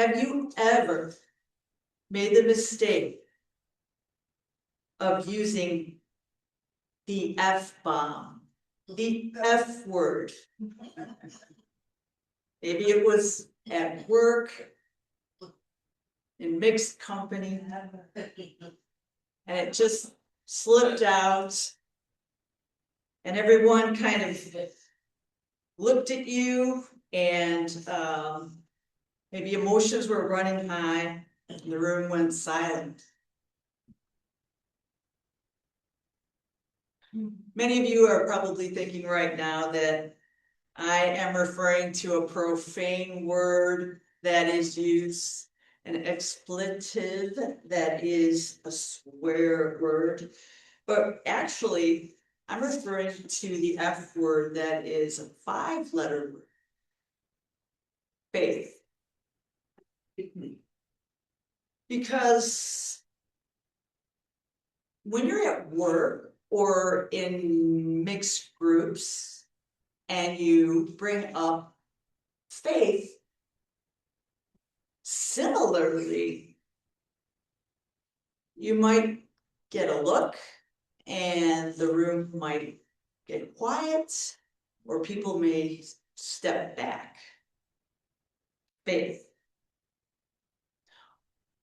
Have you ever made the mistake of using the F-bomb, the F word? Maybe it was at work, in mixed company, and it just slipped out, and everyone kind of looked at you, and maybe emotions were running high, and the room went silent. Many of you are probably thinking right now that I am referring to a profane word that is used, an expletive that is a swear word, but actually I'm referring to the F word that is a 5-letter word, faith. Because when you're at work or in mixed groups and you bring up faith, similarly, you might get a look and the room might get quiet, or people may step back. Faith.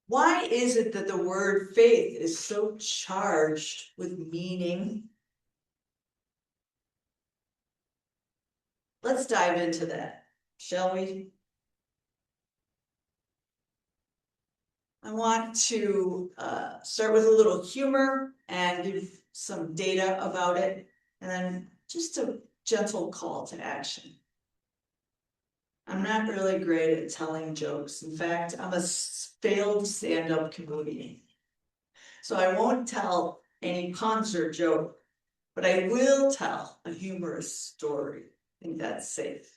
Why is it that the word faith is so charged with meaning? Let's dive into that, shall we? I want to start with a little humor and give some data about it, and then just a gentle call to action. I'm not really great at telling jokes. In fact, I'm a failed stand-up comedian. So I won't tell any puns or joke, but I will tell a humorous story. I think that's safe.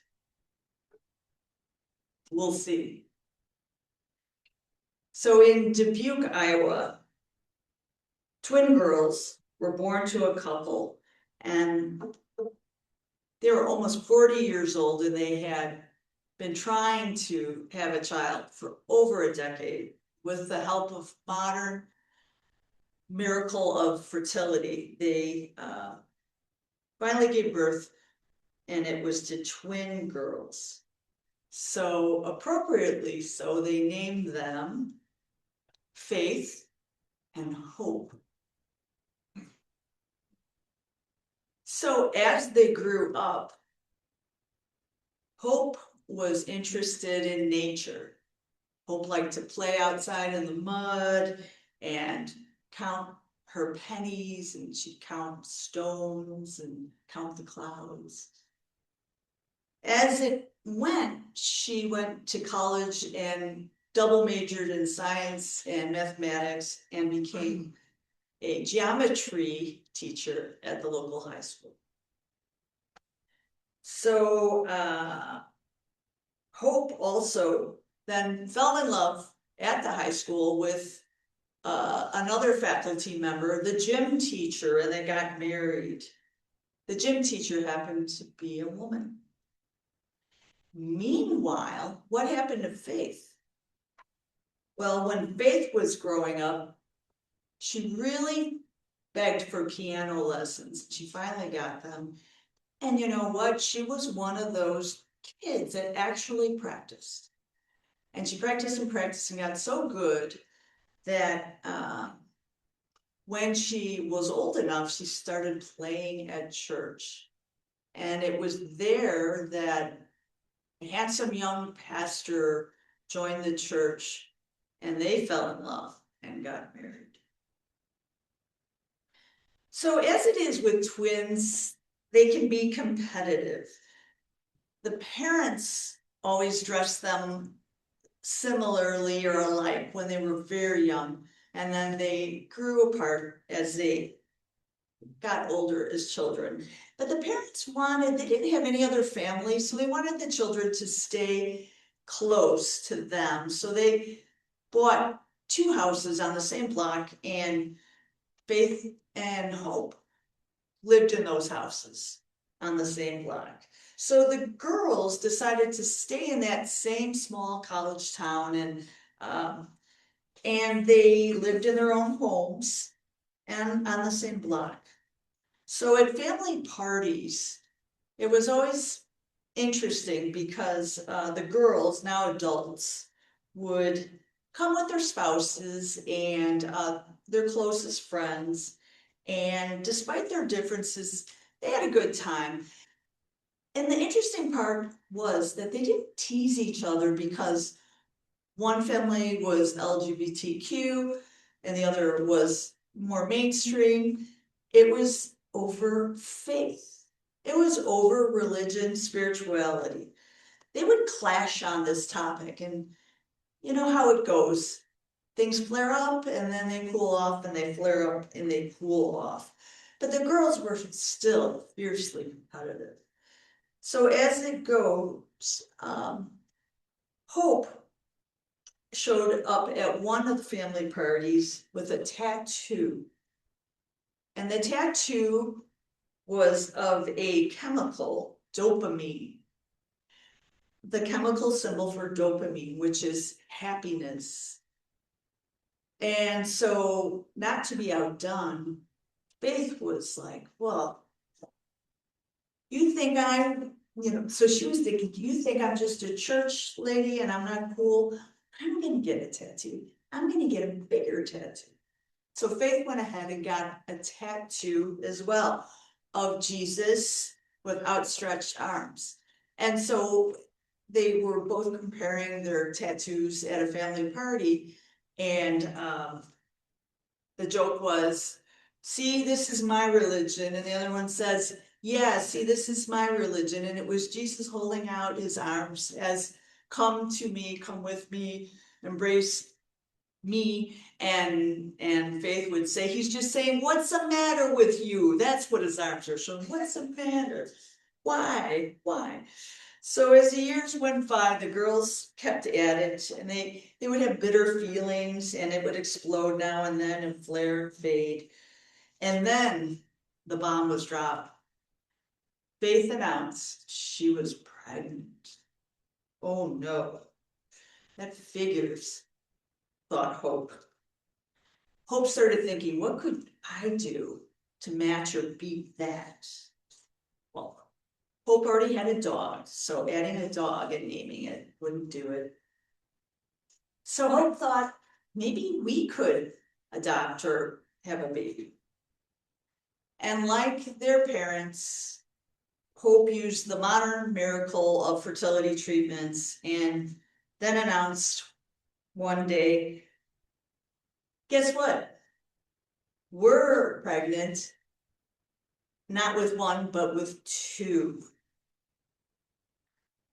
We'll see. So in Dubuque, Iowa, twin girls were born to a couple, and they were almost 40 years old, and they had been trying to have a child for over a decade. With the help of modern miracle of fertility, they finally gave birth, and it was to twin girls. So appropriately so, they named them Faith and Hope. So as they grew up, Hope was interested in nature. Hope liked to play outside in the mud and count her pennies, and she'd count stones and count the clouds. As it went, she went to college and double majored in science and mathematics and became a geometry teacher at the local high school. So Hope also then fell in love at the high school with another faculty member, the gym teacher, and they got married. The gym teacher happened to be a woman. Meanwhile, what happened to Faith? Well, when Faith was growing up, she really begged for piano lessons. She finally got them. And you know what? She was one of those kids that actually practiced. And she practiced and practiced and got so good that when she was old enough, she started playing at church. And it was there that a handsome young pastor joined the church, and they fell in love and got married. So as it is with twins, they can be competitive. The parents always dress them similarly or alike when they were very young, and then they grew apart as they got older as children. But the parents they didn't have any other family, so they wanted the children to stay close to them. So they bought 2 houses on the same block, and Faith and Hope lived in those houses. on the same block. So the girls decided to stay in that same small college town, and they lived in their own homes and on the same block. So at family parties, it was always interesting because the girls, now adults, would come with their spouses and their closest friends. And despite their differences, they had a good time. And the interesting part was that they didn't tease each other because one family was LGBTQ and the other was more mainstream. It was over faith. It was over religion, spirituality. They would clash on this topic, and you know how it goes. Things flare up and then they cool off, and they flare up and they cool off. But the girls were still fiercely competitive. So as it goes, Hope showed up at one of the family parties with a tattoo. And the tattoo was of a chemical, dopamine. The chemical symbol for dopamine, which is happiness. And so, not to be outdone, Faith was like, well, you think so she was thinking, do you think I'm just a church lady and I'm not cool? I'm gonna get a tattoo. I'm gonna get a bigger tattoo. So Faith went ahead and got a tattoo as well of Jesus with outstretched arms. And so they were both comparing their tattoos at a family party, and the joke was, see, this is my religion. And the other one says, yeah, see, this is my religion. And it was Jesus holding out his arms as, come to me, come with me, embrace me. And Faith would say, he's just saying, what's the matter with you? That's what his arms are showing. What's the matter? Why? So as the years went by, the girls kept at it, and they would have bitter feelings, and it would explode now and then and flare and fade. And then the bomb was dropped. Faith announced she was pregnant. Oh no, that figures, thought Hope. Hope started thinking, what could I do to match or beat that? Well, Hope already had a dog, so adding a dog and naming it wouldn't do it. So Hope thought, maybe we could adopt or have a baby. And like their parents, Hope used the modern miracle of fertility treatments and then announced one day, guess what? We're pregnant, not with one, but with two.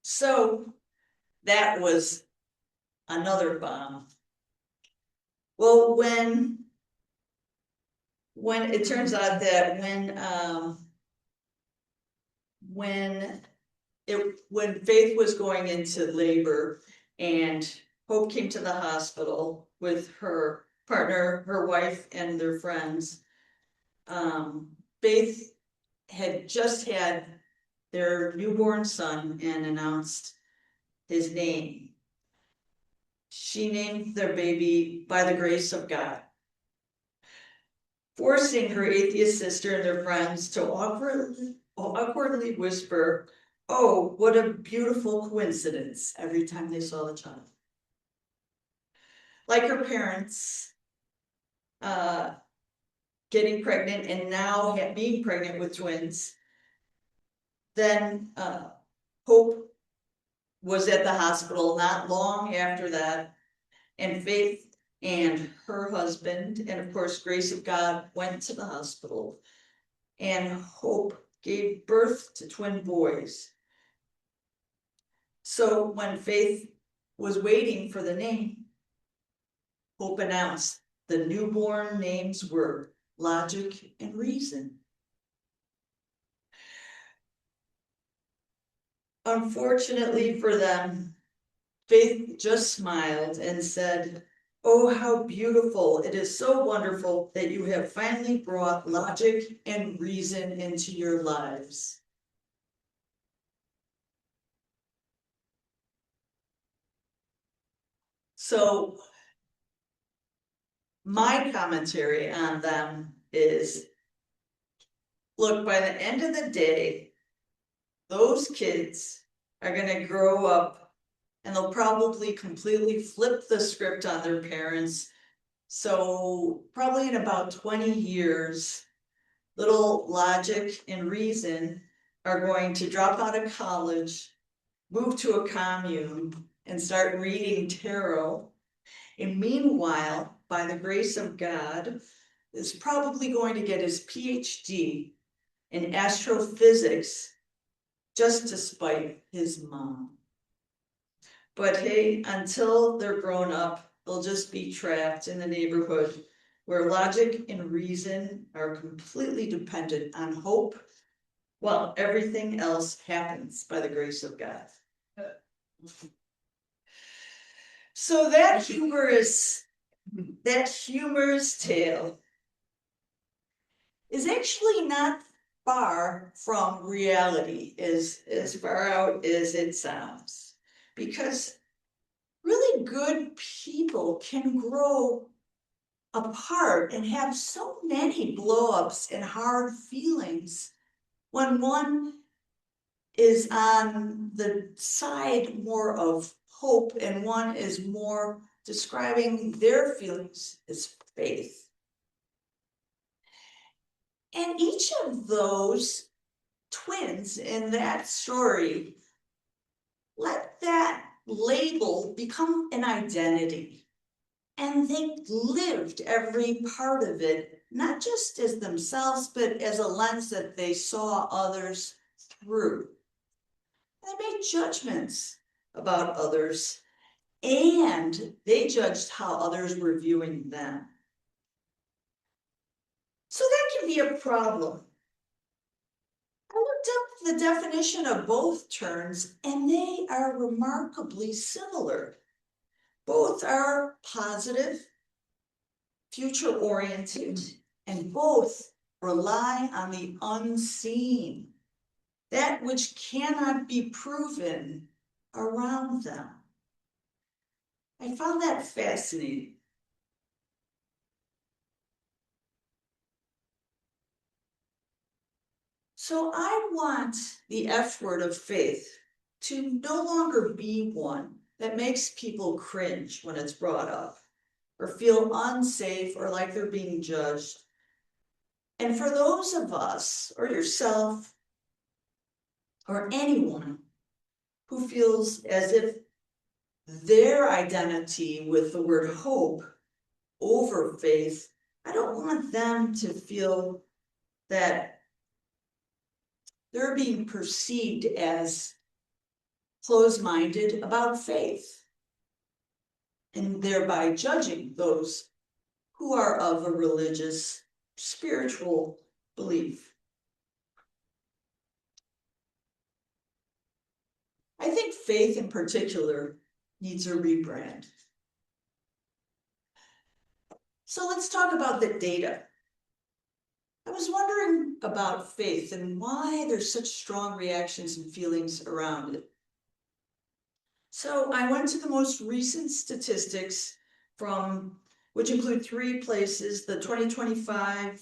So that was another bomb. Well, when it turns out that when Faith was going into labor and Hope came to the hospital with her partner, her wife, and their friends, Faith had just had their newborn son and announced his name. She named their baby by the grace of God, forcing her atheist sister and their friends to awkwardly whisper, oh, what a beautiful coincidence, every time they saw the child. Like her parents, getting pregnant and now being pregnant with twins, then Hope was at the hospital not long after that, and Faith and her husband, and of course Grace of God, went to the hospital, and Hope gave birth to twin boys. So when Faith was waiting for the name, Hope announced the newborn names were Logic and Reason. Unfortunately for them, Faith just smiled and said, oh, how beautiful. It is so wonderful that you have finally brought logic and reason into your lives. So my commentary on them is, look, by the end of the day, those kids are gonna grow up and they'll probably completely flip the script on their parents. So probably in about 20 years, little logic and reason are going to drop out of college, move to a commune, and start reading tarot. And meanwhile, by the grace of God, is probably going to get his PhD in astrophysics just to spite his mom. But hey, until they're grown up, they'll just be trapped in the neighborhood where logic and reason are completely dependent on hope, while everything else happens by the grace of God. So that humorous tale is actually not far from reality, as far out as it sounds, because really good people can grow apart and have so many blow-ups and hard feelings when one is on the side more of hope and one is more describing their feelings as faith. And each of those twins in that story, let that label become an identity. And they lived every part of it, not just as themselves, but as a lens that they saw others through. They made judgments about others, and they judged how others were viewing them. So that can be a problem. I looked up the definition of both terms, and they are remarkably similar. Both are positive, future-oriented, and both rely on the unseen, that which cannot be proven around them. I found that fascinating. So I want the F word of faith to no longer be one that makes people cringe when it's brought up, or feel unsafe or like they're being judged. And for those of us, or yourself, or anyone who feels as if their identity with the word hope over faith, I don't want them to feel that they're being perceived as closed-minded about faith, and thereby judging those who are of a religious, spiritual belief. I think faith in particular needs a rebrand. So let's talk about the data. I was wondering about faith and why there's such strong reactions and feelings around it. So I went to the most recent statistics which include 3 places, the 2025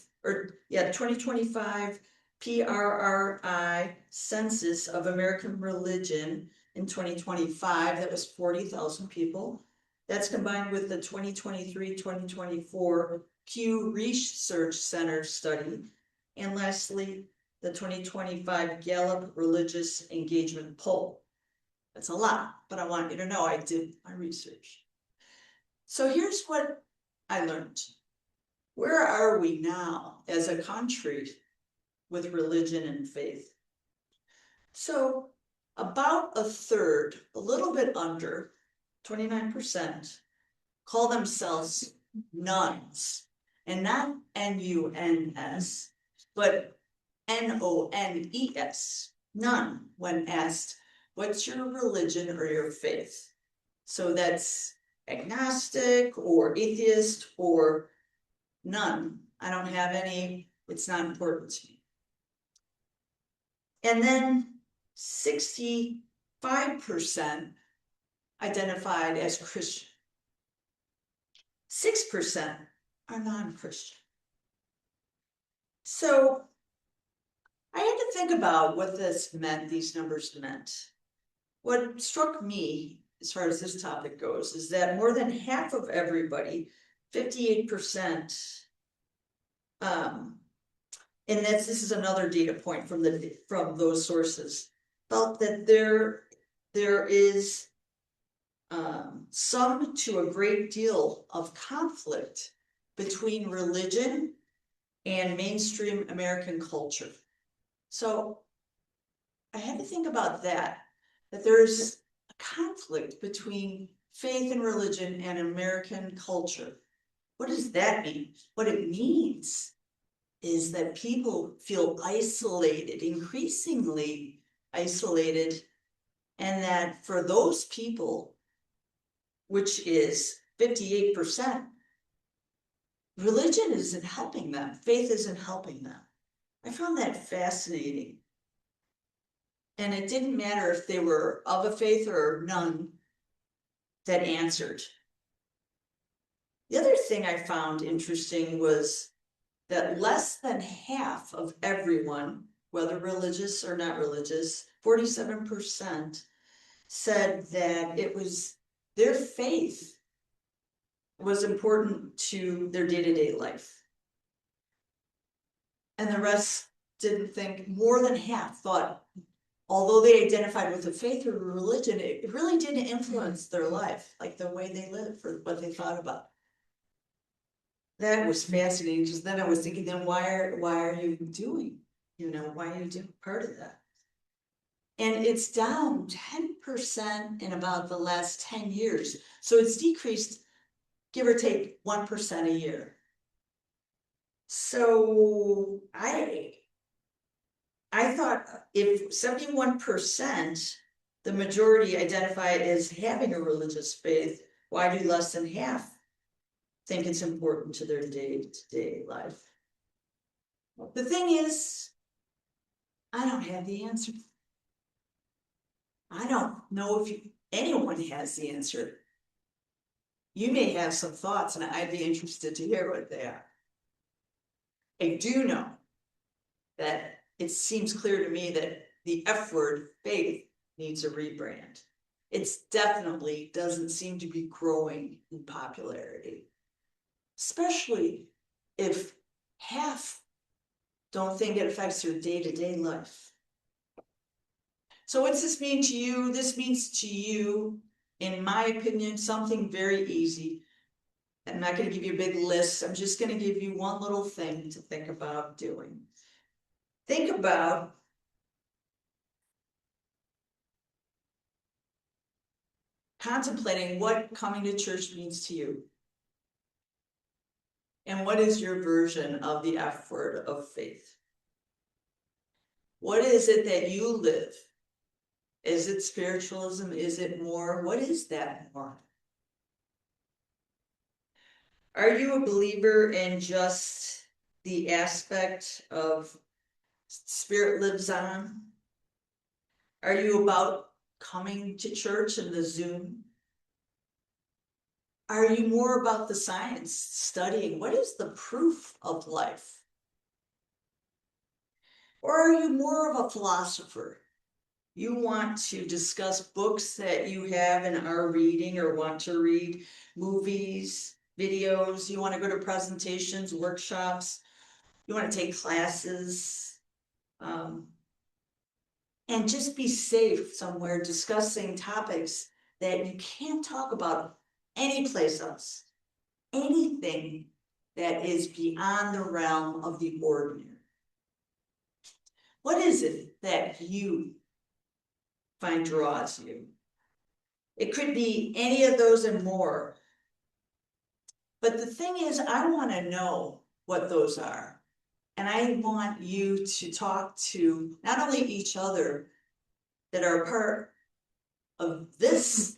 PRRI Census of American Religion in 2025, that was 40,000 people. That's combined with the 2023-2024 Pew Research Center study. And lastly, the 2025 Gallup Religious Engagement Poll. That's a lot, but I want you to know I did my research. So here's what I learned. Where are we now as a country with religion and faith? So about a third, a little bit under, 29%, call themselves nuns, and not N-U-N-S, but N-O-N-E-S, none, when asked, what's your religion or your faith? So that's agnostic or atheist or none. I don't have any, it's not important to me. And then 65% identified as Christian. 6% are non-Christian. So I had to think about what this meant, these numbers meant. What struck me, as far as this topic goes, is that more than half of everybody, 58%, and this is another data point from those sources, felt that there is some to a great deal of conflict between religion and mainstream American culture. So I had to think about that there's a conflict between faith and religion and American culture. What does that mean? What it means is that people feel isolated, increasingly isolated, and that for those people, which is 58%, religion isn't helping them, faith isn't helping them. I found that fascinating. And it didn't matter if they were of a faith or none that answered. The other thing I found interesting was that less than half of everyone, whether religious or not religious, 47%, said that it was their faith was important to their day-to-day life. And the rest didn't think, more than half thought, although they identified with a faith or religion, it really didn't influence their life, like the way they lived or what they thought about. That was fascinating, because then I was thinking, then why are you doing, why are you doing part of that? And it's down 10% in about the last 10 years. So it's decreased, give or take 1% a year. So I thought if 71%, the majority identify as having a religious faith, why do less than half think it's important to their day-to-day life? The thing is, I don't have the answer. I don't know if anyone has the answer. You may have some thoughts, and I'd be interested to hear what they are. I do know that it seems clear to me that the F word, faith, needs a rebrand. It's definitely doesn't seem to be growing in popularity, especially if half don't think it affects their day-to-day life. So what's this mean to you? This means to you, in my opinion, something very easy. I'm not going to give you a big list. I'm just going to give you one little thing to think about doing. Think about contemplating what coming to church means to you. And what is your version of the F word of faith? What is it that you live? Is it spiritualism? Is it more? What is that more? Are you a believer in just the aspect of spirit lives on? Are you about coming to church and the Zoom? Are you more about the science, studying? What is the proof of life? Or are you more of a philosopher? You want to discuss books that you have and are reading or want to read, movies, videos, you want to go to presentations, workshops, you want to take classes, and just be safe somewhere discussing topics that you can't talk about anyplace else. Anything that is beyond the realm of the ordinary. What is it that you find draws you? It could be any of those and more. But the thing is, I want to know what those are. And I want you to talk to not only each other that are part of this,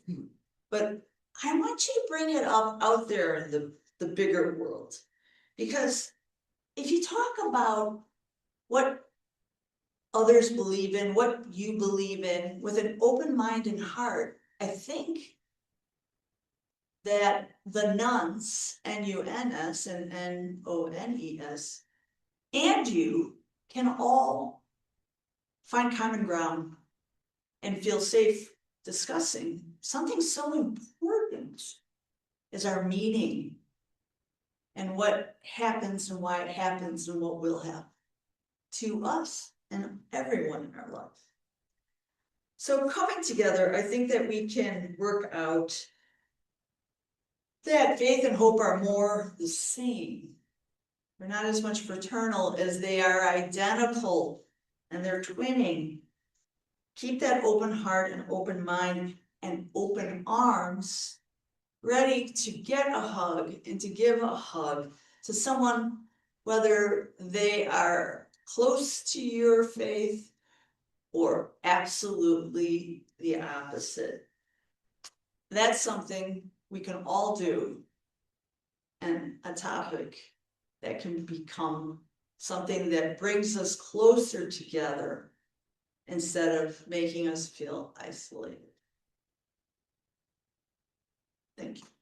but I want you to bring it up out there in the bigger world. Because if you talk about what others believe in, what you believe in, with an open mind and heart, I think that the nuns, N-U-N-S and N-O-N-E-S, and you can all find common ground and feel safe discussing something so important as our meaning and what happens and why it happens and what will happen to us and everyone in our life. So coming together, I think that we can work out that faith and hope are more the same. They're not as much fraternal as they are identical, and they're twinning. Keep that open heart and open mind and open arms, ready to get a hug and to give a hug to someone, whether they are close to your faith or absolutely the opposite. That's something we can all do, and a topic that can become something that brings us closer together instead of making us feel isolated. Thank you.